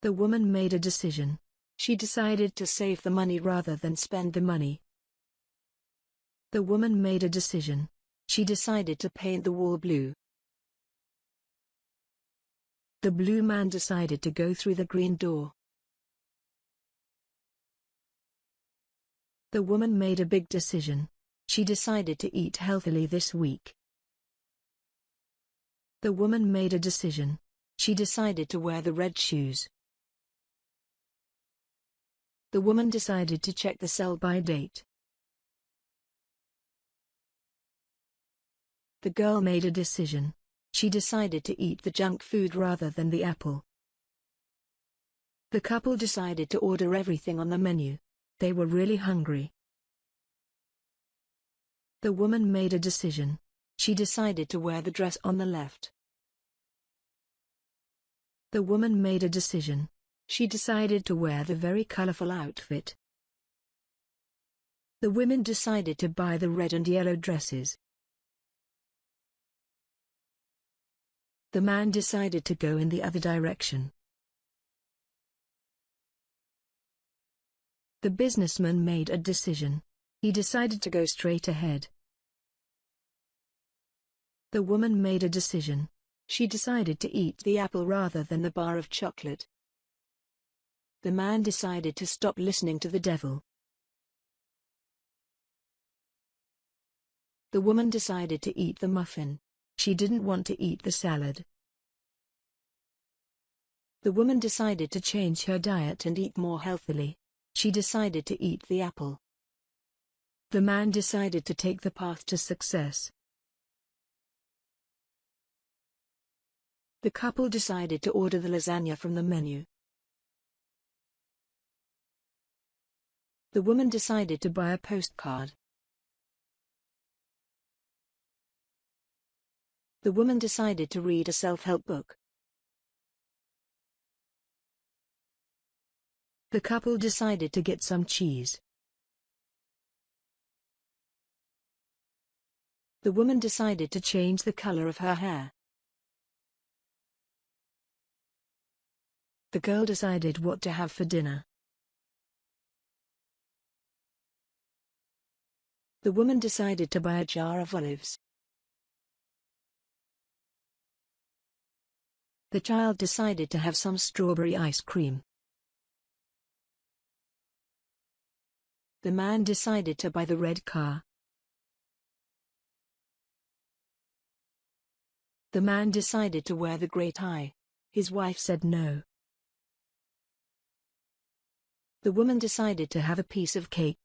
The woman made a decision. She decided to save the money rather than spend the money. The woman made a decision. She decided to paint the wall blue. The blue man decided to go through the green door. The woman made a big decision. She decided to eat healthily this week. The woman made a decision. She decided to wear the red shoes. The woman decided to check the sell-by date. The girl made a decision. She decided to eat the junk food rather than the apple. The couple decided to order everything on the menu. They were really hungry. The woman made a decision. She decided to wear the dress on the left. The woman made a decision. She decided to wear the very colorful outfit. The women decided to buy the red and yellow dresses. The man decided to go in the other direction. The businessman made a decision. He decided to go straight ahead. The woman made a decision. She decided to eat the apple rather than the bar of chocolate. The man decided to stop listening to the devil. The woman decided to eat the muffin. She didn't want to eat the salad. The woman decided to change her diet and eat more healthily. She decided to eat the apple. The man decided to take the path to success. The couple decided to order the lasagna from the menu. The woman decided to buy a postcard. The woman decided to read a self-help book. The couple decided to get some cheese. The woman decided to change the color of her hair. The girl decided what to have for dinner. The woman decided to buy a jar of olives. The child decided to have some strawberry ice cream. The man decided to buy the red car. The man decided to wear the grey tie. His wife said no. The woman decided to have a piece of cake.